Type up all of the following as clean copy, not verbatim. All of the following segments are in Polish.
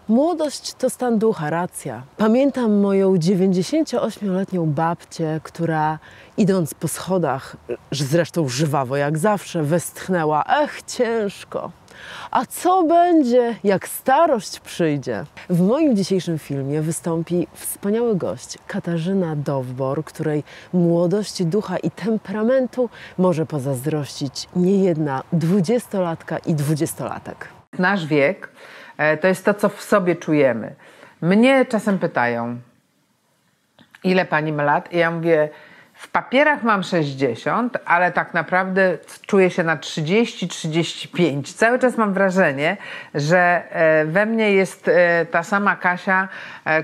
Młodość to stan ducha, racja. Pamiętam moją 98-letnią babcię, która idąc po schodach, zresztą żwawo jak zawsze, westchnęła: ech, ciężko. A co będzie, jak starość przyjdzie? W moim dzisiejszym filmie wystąpi wspaniały gość, Katarzyna Dowbor, której młodości ducha i temperamentu może pozazdrościć niejedna 20-latka i 20-latek. Nasz wiek to jest to, co w sobie czujemy. Mnie czasem pytają, ile pani ma lat? I ja mówię, w papierach mam 60, ale tak naprawdę czuję się na 30-35. Cały czas mam wrażenie, że we mnie jest ta sama Kasia,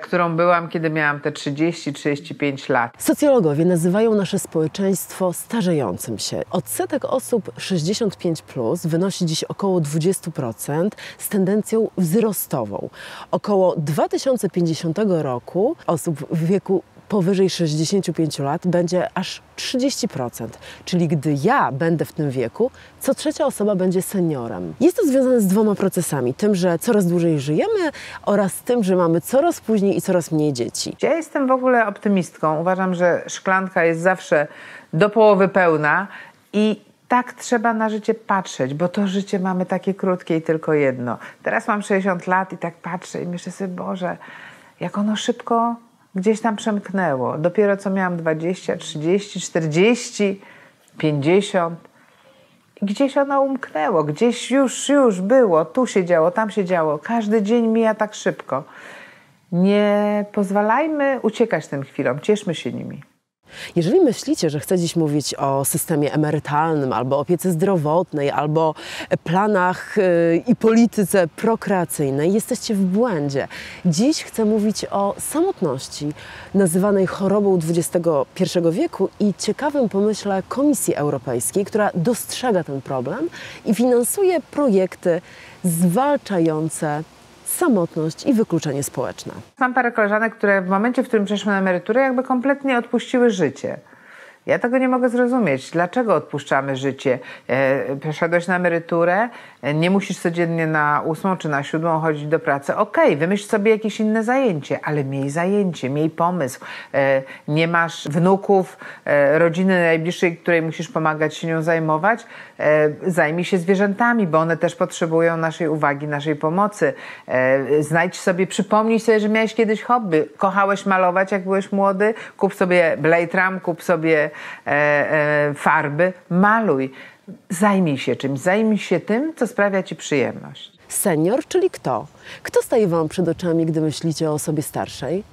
którą byłam, kiedy miałam te 30-35 lat. Socjologowie nazywają nasze społeczeństwo starzejącym się. Odsetek osób 65+ wynosi dziś około 20% z tendencją wzrostową. Około 2050 roku osób w wieku powyżej 65 lat będzie aż 30%. Czyli gdy ja będę w tym wieku, co trzecia osoba będzie seniorem. Jest to związane z dwoma procesami. Tym, że coraz dłużej żyjemy oraz tym, że mamy coraz później i coraz mniej dzieci. Ja jestem w ogóle optymistką. Uważam, że szklanka jest zawsze do połowy pełna i tak trzeba na życie patrzeć, bo to życie mamy takie krótkie i tylko jedno. Teraz mam 60 lat i tak patrzę i myślę sobie, Boże, jak ono szybko gdzieś tam przemknęło. Dopiero co miałam 20, 30, 40, 50. I gdzieś ono umknęło. Gdzieś już było. Tu się działo, tam się działo. Każdy dzień mija tak szybko. Nie pozwalajmy uciekać tym chwilom. Cieszmy się nimi. Jeżeli myślicie, że chcę dziś mówić o systemie emerytalnym, albo opiece zdrowotnej, albo planach i polityce prokreacyjnej, jesteście w błędzie. Dziś chcę mówić o samotności, nazywanej chorobą XXI wieku i ciekawym pomyśle Komisji Europejskiej, która dostrzega ten problem i finansuje projekty zwalczające samotność i wykluczenie społeczne. Mam parę koleżanek, które w momencie, w którym przeszły na emeryturę, jakby kompletnie odpuściły życie. Ja tego nie mogę zrozumieć. Dlaczego odpuszczamy życie? Przeszedłeś na emeryturę, nie musisz codziennie na 8 czy na 7 chodzić do pracy. Okej, wymyśl sobie jakieś inne zajęcie, ale miej zajęcie, miej pomysł. Nie masz wnuków, rodziny najbliższej, której musisz pomagać się nią zajmować. Zajmij się zwierzętami, bo one też potrzebują naszej uwagi, naszej pomocy. Znajdź sobie, przypomnij sobie, że miałeś kiedyś hobby. Kochałeś malować, jak byłeś młody? Kup sobie Blade-Ram, kup sobie farby, maluj. Zajmij się czymś, zajmij się tym, co sprawia ci przyjemność. Senior, czyli kto? Kto staje wam przed oczami, gdy myślicie o osobie starszej?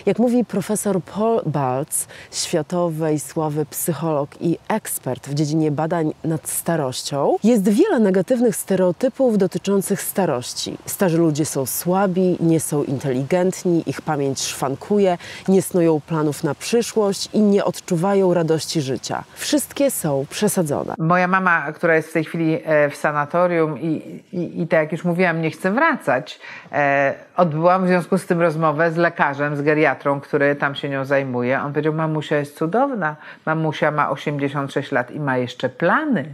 Jak mówi profesor Paul Balz, światowej sławy psycholog i ekspert w dziedzinie badań nad starością, jest wiele negatywnych stereotypów dotyczących starości. Starzy ludzie są słabi, nie są inteligentni, ich pamięć szwankuje, nie snują planów na przyszłość i nie odczuwają radości życia. Wszystkie są przesadzone. Moja mama, która jest w tej chwili w sanatorium i tak jak już mówiłam, nie chce wracać, odbyłam w związku z tym rozmowę z lekarzem, z geriatrą, który tam się nią zajmuje. On powiedział, mamusia jest cudowna. Mamusia ma 86 lat i ma jeszcze plany.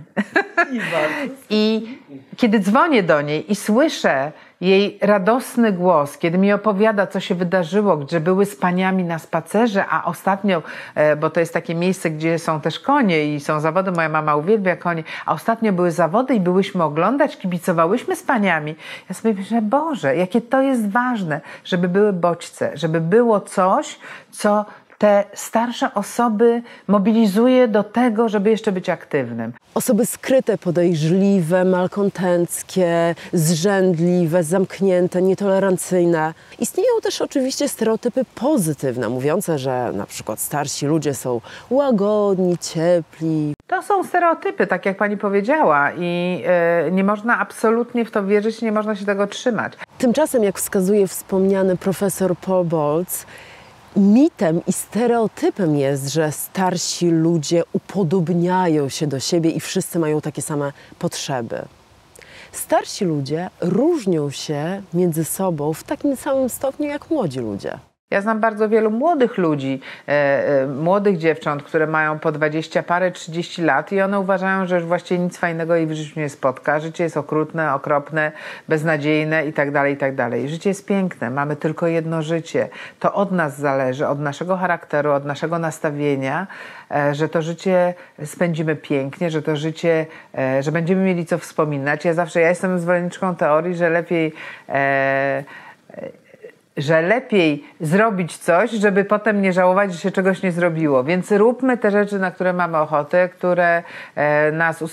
I kiedy dzwonię do niej i słyszę jej radosny głos, kiedy mi opowiada, co się wydarzyło, gdzie były z paniami na spacerze, a ostatnio, bo to jest takie miejsce, gdzie są też konie i są zawody, moja mama uwielbia konie, a ostatnio były zawody i byłyśmy oglądać, kibicowałyśmy z paniami. Ja sobie myślę, Boże, jakie to jest ważne, żeby były bodźce, żeby było coś, co te starsze osoby mobilizuje do tego, żeby jeszcze być aktywnym. Osoby skryte, podejrzliwe, malkontenckie, zrzędliwe, zamknięte, nietolerancyjne. Istnieją też oczywiście stereotypy pozytywne, mówiące, że na przykład starsi ludzie są łagodni, ciepli. To są stereotypy, tak jak pani powiedziała, i nie można absolutnie w to wierzyć, nie można się tego trzymać. Tymczasem, jak wskazuje wspomniany profesor Paul Balz, mitem i stereotypem jest, że starsi ludzie upodobniają się do siebie i wszyscy mają takie same potrzeby. Starsi ludzie różnią się między sobą w takim samym stopniu jak młodzi ludzie. Ja znam bardzo wielu młodych ludzi, młodych dziewcząt, które mają po 20 parę, 30 lat i one uważają, że już właściwie nic fajnego jej w życiu nie spotka. Życie jest okrutne, okropne, beznadziejne i tak dalej, i tak dalej. Życie jest piękne, mamy tylko jedno życie. To od nas zależy, od naszego charakteru, od naszego nastawienia, że to życie spędzimy pięknie, że to życie, że będziemy mieli co wspominać. Ja jestem zwolenniczką teorii, że lepiej zrobić coś, żeby potem nie żałować, że się czegoś nie zrobiło. Więc róbmy te rzeczy, na które mamy ochotę, które nas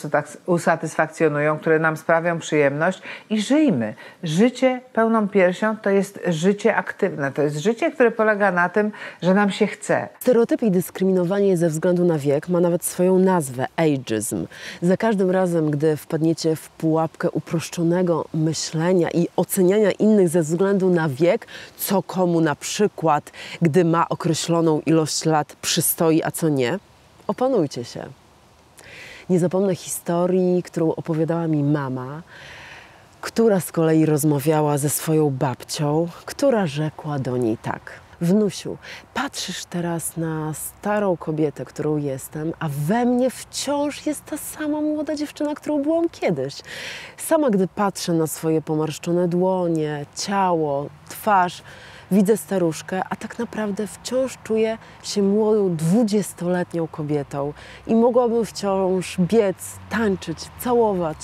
usatysfakcjonują, które nam sprawią przyjemność i żyjmy. Życie pełną piersią to jest życie aktywne. To jest życie, które polega na tym, że nam się chce. Stereotypy i dyskryminowanie ze względu na wiek ma nawet swoją nazwę – ageism. Za każdym razem, gdy wpadniecie w pułapkę uproszczonego myślenia i oceniania innych ze względu na wiek, co komu na przykład, gdy ma określoną ilość lat, przystoi, a co nie, opanujcie się. Nie zapomnę historii, którą opowiadała mi mama, która z kolei rozmawiała ze swoją babcią, która rzekła do niej tak: wnusiu, patrzysz teraz na starą kobietę, którą jestem, a we mnie wciąż jest ta sama młoda dziewczyna, którą byłam kiedyś. Sama gdy patrzę na swoje pomarszczone dłonie, ciało, twarz, widzę staruszkę, a tak naprawdę wciąż czuję się młodą, 20-letnią kobietą i mogłabym wciąż biec, tańczyć, całować.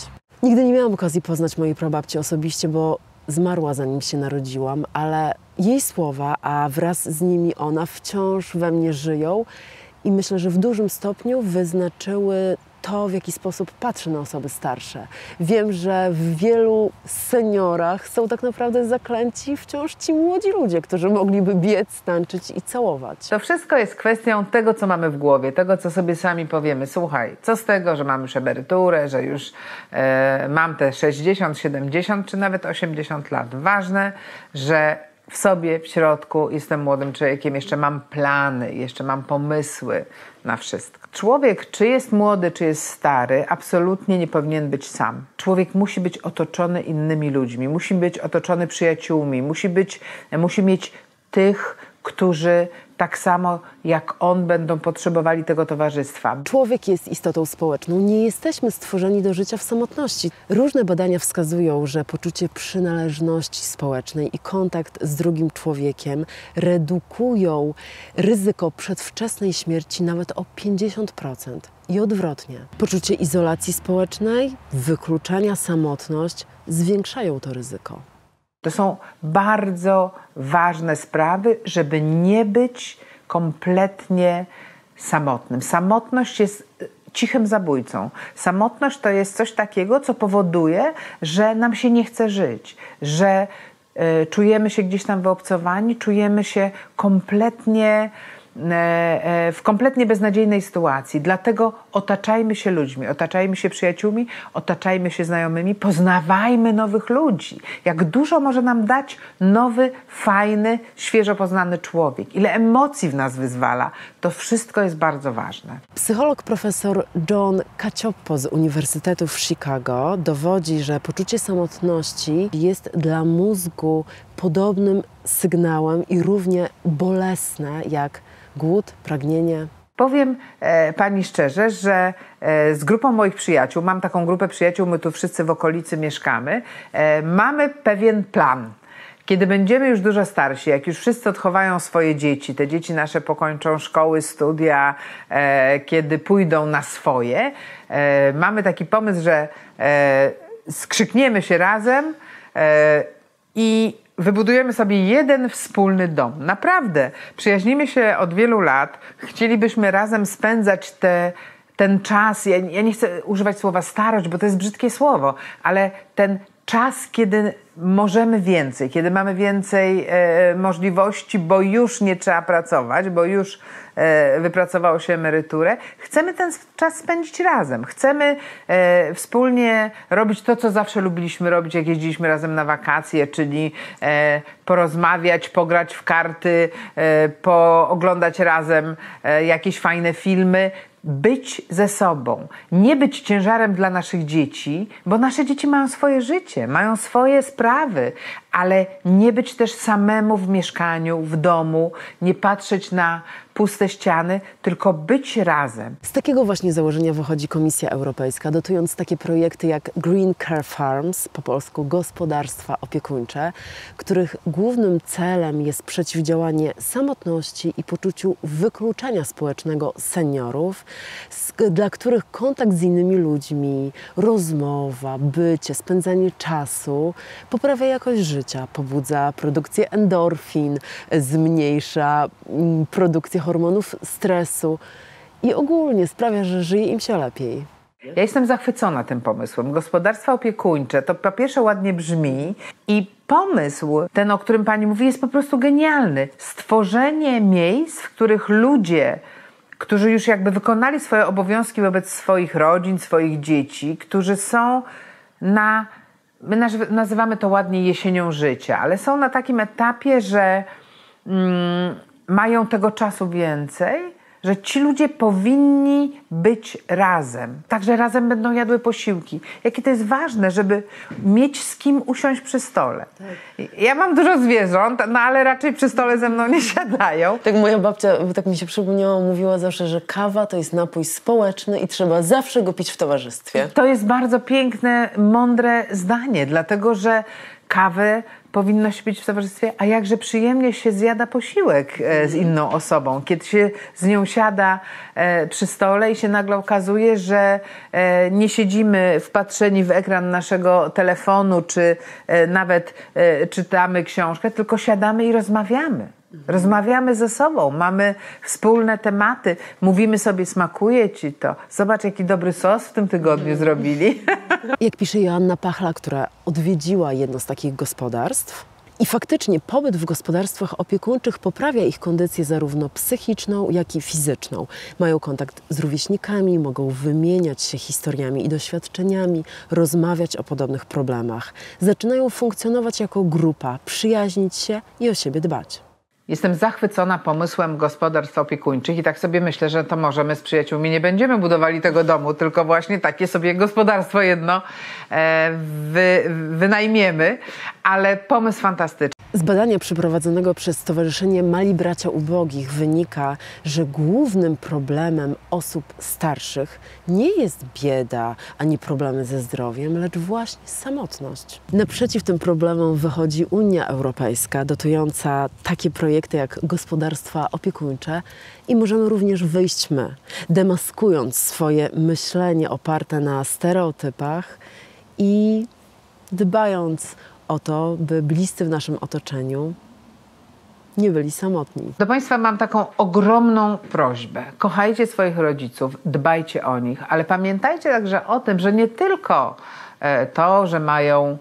Nigdy nie miałam okazji poznać mojej prababci osobiście, bo zmarła zanim się narodziłam, ale jej słowa, a wraz z nimi ona, wciąż we mnie żyją i myślę, że w dużym stopniu wyznaczyły to, w jaki sposób patrzę na osoby starsze. Wiem, że w wielu seniorach są tak naprawdę zaklęci wciąż ci młodzi ludzie, którzy mogliby biec, tańczyć i całować. To wszystko jest kwestią tego, co mamy w głowie, tego, co sobie sami powiemy. Słuchaj, co z tego, że mam już emeryturę, że już mam te 60, 70 czy nawet 80 lat. Ważne, że w sobie, w środku jestem młodym człowiekiem, jeszcze mam plany, jeszcze mam pomysły na wszystko. Człowiek, czy jest młody, czy jest stary, absolutnie nie powinien być sam. Człowiek musi być otoczony innymi ludźmi, musi być otoczony przyjaciółmi, musi mieć tych, którzy tak samo jak on będą potrzebowali tego towarzystwa. Człowiek jest istotą społeczną. Nie jesteśmy stworzeni do życia w samotności. Różne badania wskazują, że poczucie przynależności społecznej i kontakt z drugim człowiekiem redukują ryzyko przedwczesnej śmierci nawet o 50%. I odwrotnie. Poczucie izolacji społecznej, wykluczania, samotność zwiększają to ryzyko. To są bardzo ważne sprawy, żeby nie być kompletnie samotnym. Samotność jest cichym zabójcą. Samotność to jest coś takiego, co powoduje, że nam się nie chce żyć, że czujemy się gdzieś tam wyobcowani, czujemy się w kompletnie beznadziejnej sytuacji. Dlatego otaczajmy się ludźmi, otaczajmy się przyjaciółmi, otaczajmy się znajomymi, poznawajmy nowych ludzi. Jak dużo może nam dać nowy, fajny, świeżo poznany człowiek. Ile emocji w nas wyzwala. To wszystko jest bardzo ważne. Psycholog profesor John Cacioppo z Uniwersytetu w Chicago dowodzi, że poczucie samotności jest dla mózgu podobnym sygnałem i równie bolesne jak głód, pragnienie. Powiem pani szczerze, że z grupą moich przyjaciół, mam taką grupę przyjaciół, my tu wszyscy w okolicy mieszkamy, mamy pewien plan. Kiedy będziemy już dużo starsi, jak już wszyscy odchowają swoje dzieci, te dzieci nasze pokończą szkoły, studia, kiedy pójdą na swoje, mamy taki pomysł, że skrzykniemy się razem i wybudujemy sobie jeden wspólny dom. Naprawdę, przyjaźnimy się od wielu lat, chcielibyśmy razem spędzać ten czas, ja nie chcę używać słowa starość, bo to jest brzydkie słowo, ale ten czas, kiedy możemy więcej, kiedy mamy więcej możliwości, bo już nie trzeba pracować, bo już wypracowało się emeryturę. Chcemy ten czas spędzić razem. Chcemy wspólnie robić to, co zawsze lubiliśmy robić, jak jeździliśmy razem na wakacje, czyli porozmawiać, pograć w karty, pooglądać razem jakieś fajne filmy. Być ze sobą, nie być ciężarem dla naszych dzieci, bo nasze dzieci mają swoje życie, mają swoje sprawy, ale nie być też samemu w mieszkaniu, w domu, nie patrzeć na puste ściany, tylko być razem. Z takiego właśnie założenia wychodzi Komisja Europejska, dotując takie projekty jak Green Care Farms, po polsku gospodarstwa opiekuńcze, których głównym celem jest przeciwdziałanie samotności i poczuciu wykluczenia społecznego seniorów, dla których kontakt z innymi ludźmi, rozmowa, bycie, spędzanie czasu poprawia jakość życia, pobudza produkcję endorfin, zmniejsza produkcję hormonów stresu i ogólnie sprawia, że żyje im się lepiej. Ja jestem zachwycona tym pomysłem. Gospodarstwa opiekuńcze to po pierwsze ładnie brzmi i pomysł, ten o którym pani mówi, jest po prostu genialny. Stworzenie miejsc, w których ludzie, którzy już jakby wykonali swoje obowiązki wobec swoich rodzin, swoich dzieci, którzy są my nazywamy to ładnie jesienią życia, ale są na takim etapie, że mają tego czasu więcej, że ci ludzie powinni być razem. Także razem będą jadły posiłki. Jakie to jest ważne, żeby mieć z kim usiąść przy stole. Tak. Ja mam dużo zwierząt, no ale raczej przy stole ze mną nie siadają. Tak moja babcia, tak mi się przypomniało, mówiła zawsze, że kawa to jest napój społeczny i trzeba zawsze go pić w towarzystwie. To jest bardzo piękne, mądre zdanie, dlatego że kawę powinno się pić w towarzystwie, a jakże przyjemnie się zjada posiłek z inną osobą. Kiedy się z nią siada przy stole i się nagle okazuje, że nie siedzimy wpatrzeni w ekran naszego telefonu, czy nawet czytamy książkę, tylko siadamy i rozmawiamy. Rozmawiamy ze sobą, mamy wspólne tematy, mówimy sobie, smakuje ci to. Zobacz, jaki dobry sos w tym tygodniu zrobili. Jak pisze Joanna Pachla, która odwiedziła jedno z takich gospodarstw, i faktycznie pobyt w gospodarstwach opiekuńczych poprawia ich kondycję zarówno psychiczną, jak i fizyczną. Mają kontakt z rówieśnikami, mogą wymieniać się historiami i doświadczeniami, rozmawiać o podobnych problemach. Zaczynają funkcjonować jako grupa, przyjaźnić się i o siebie dbać. Jestem zachwycona pomysłem gospodarstw opiekuńczych i tak sobie myślę, że to może my z przyjaciółmi nie będziemy budowali tego domu, tylko właśnie takie sobie gospodarstwo jedno wynajmiemy, ale pomysł fantastyczny. Z badania przeprowadzonego przez Stowarzyszenie Mali Bracia Ubogich wynika, że głównym problemem osób starszych nie jest bieda ani problemy ze zdrowiem, lecz właśnie samotność. Naprzeciw tym problemom wychodzi Unia Europejska, dotująca takie projekty jak gospodarstwa opiekuńcze i możemy również wyjść my, demaskując swoje myślenie oparte na stereotypach i dbając o to, by bliscy w naszym otoczeniu nie byli samotni. Do Państwa mam taką ogromną prośbę. Kochajcie swoich rodziców, dbajcie o nich, ale pamiętajcie także o tym, że nie tylko to, że mają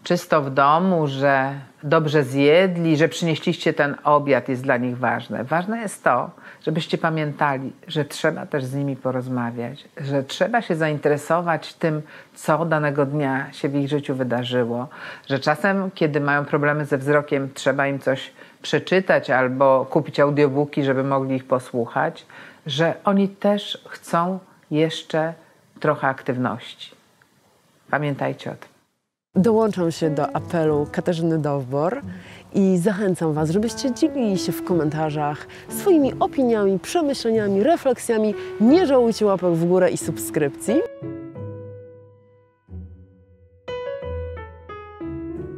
czysto w domu, że dobrze zjedli, że przynieśliście ten obiad, jest dla nich ważne. Ważne jest to, żebyście pamiętali, że trzeba też z nimi porozmawiać, że trzeba się zainteresować tym, co danego dnia się w ich życiu wydarzyło, że czasem, kiedy mają problemy ze wzrokiem, trzeba im coś przeczytać albo kupić audiobooki, żeby mogli ich posłuchać, że oni też chcą jeszcze trochę aktywności. Pamiętajcie o tym. Dołączam się do apelu Katarzyny Dowbor i zachęcam Was, żebyście dzielili się w komentarzach swoimi opiniami, przemyśleniami, refleksjami. Nie żałujcie łapek w górę i subskrypcji.